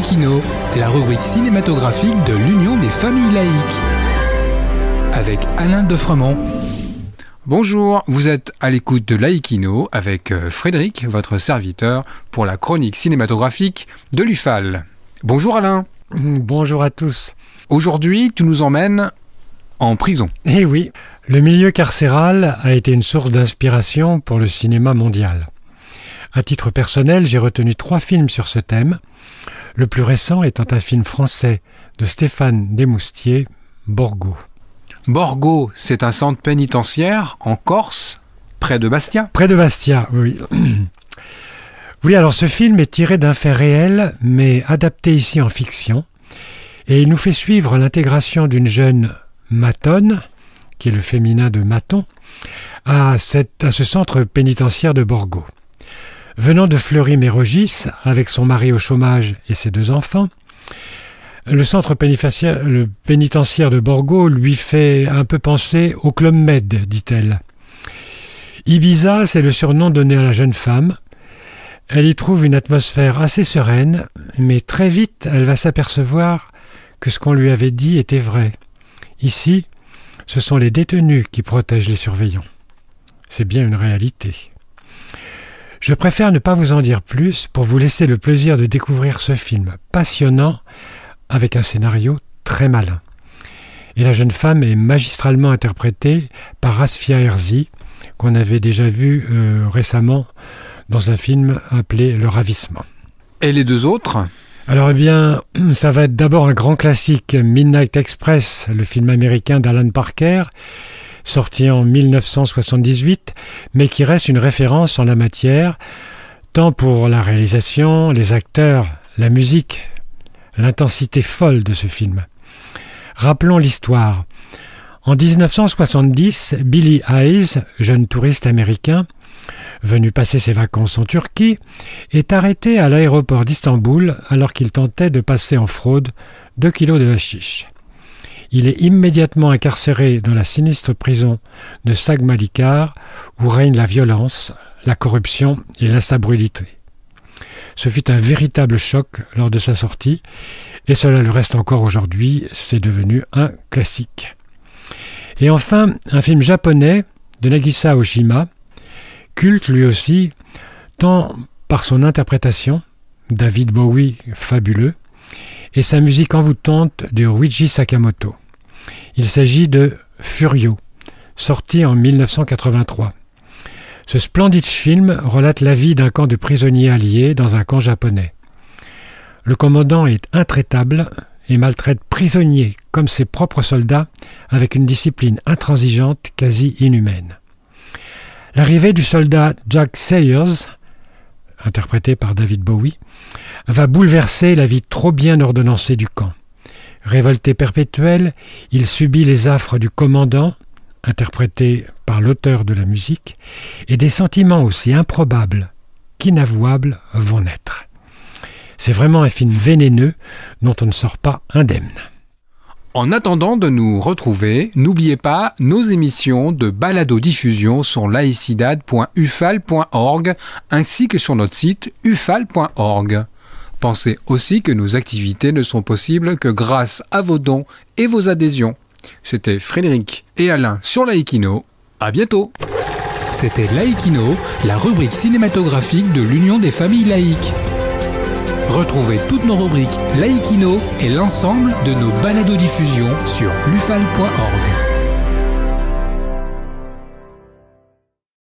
Laïkino, la rubrique cinématographique de l'Union des familles laïques. Avec Alain Defremont. Bonjour, vous êtes à l'écoute de Laïkino avec Frédéric, votre serviteur, pour la chronique cinématographique de l'UFAL. Bonjour Alain. Bonjour à tous. Aujourd'hui, tu nous emmènes en prison. Eh oui, le milieu carcéral a été une source d'inspiration pour le cinéma mondial. À titre personnel, j'ai retenu 3 films sur ce thème, le plus récent étant un film français de Stéphane Desmoustiers, Borgo. Borgo, c'est un centre pénitentiaire en Corse, près de Bastia. Près de Bastia, oui. Oui, alors ce film est tiré d'un fait réel, mais adapté ici en fiction, et il nous fait suivre l'intégration d'une jeune matonne, qui est le féminin de maton, à ce centre pénitentiaire de Borgo. Venant de Fleury-Mérogis, avec son mari au chômage et ses 2 enfants, le centre pénitentiaire de Borgo lui fait un peu penser au Club Med, dit-elle. Ibiza, c'est le surnom donné à la jeune femme. Elle y trouve une atmosphère assez sereine, mais très vite, elle va s'apercevoir que ce qu'on lui avait dit était vrai. Ici, ce sont les détenus qui protègent les surveillants. C'est bien une réalité. Je préfère ne pas vous en dire plus pour vous laisser le plaisir de découvrir ce film passionnant avec un scénario très malin. Et la jeune femme est magistralement interprétée par Asfia Herzi, qu'on avait déjà vu récemment dans un film appelé Le Ravissement. Et les 2 autres ? Alors eh bien, ça va être d'abord un grand classique, Midnight Express, le film américain d'Alan Parker, sorti en 1978, mais qui reste une référence en la matière, tant pour la réalisation, les acteurs, la musique, l'intensité folle de ce film. Rappelons l'histoire. En 1970, Billy Hayes, jeune touriste américain, venu passer ses vacances en Turquie, est arrêté à l'aéroport d'Istanbul alors qu'il tentait de passer en fraude 2 kilos de hashish. Il est immédiatement incarcéré dans la sinistre prison de Saghmalikar où règne la violence, la corruption et l'insalubrité. Ce fut un véritable choc lors de sa sortie et cela le reste encore aujourd'hui, c'est devenu un classique. Et enfin, un film japonais de Nagisa Oshima, culte lui aussi, tant par son interprétation, David Bowie fabuleux, et sa musique envoûtante de Ryuichi Sakamoto. Il s'agit de Furio, sorti en 1983. Ce splendide film relate la vie d'un camp de prisonniers alliés dans un camp japonais. Le commandant est intraitable et maltraite prisonniers comme ses propres soldats avec une discipline intransigeante quasi inhumaine. L'arrivée du soldat Jack Sayers, interprété par David Bowie, va bouleverser la vie trop bien ordonnancée du camp. Révolté perpétuel, il subit les affres du commandant, interprété par l'auteur de la musique, et des sentiments aussi improbables qu'inavouables vont naître. C'est vraiment un film vénéneux dont on ne sort pas indemne. En attendant de nous retrouver, n'oubliez pas nos émissions de balado-diffusion sur laicidad.ufal.org ainsi que sur notre site ufal.org. Pensez aussi que nos activités ne sont possibles que grâce à vos dons et vos adhésions. C'était Frédéric et Alain sur Laïkino. À bientôt. C'était Laïkino, la rubrique cinématographique de l'Union des familles laïques. Retrouvez toutes nos rubriques Laïkino et l'ensemble de nos balados-diffusions sur lufal.org.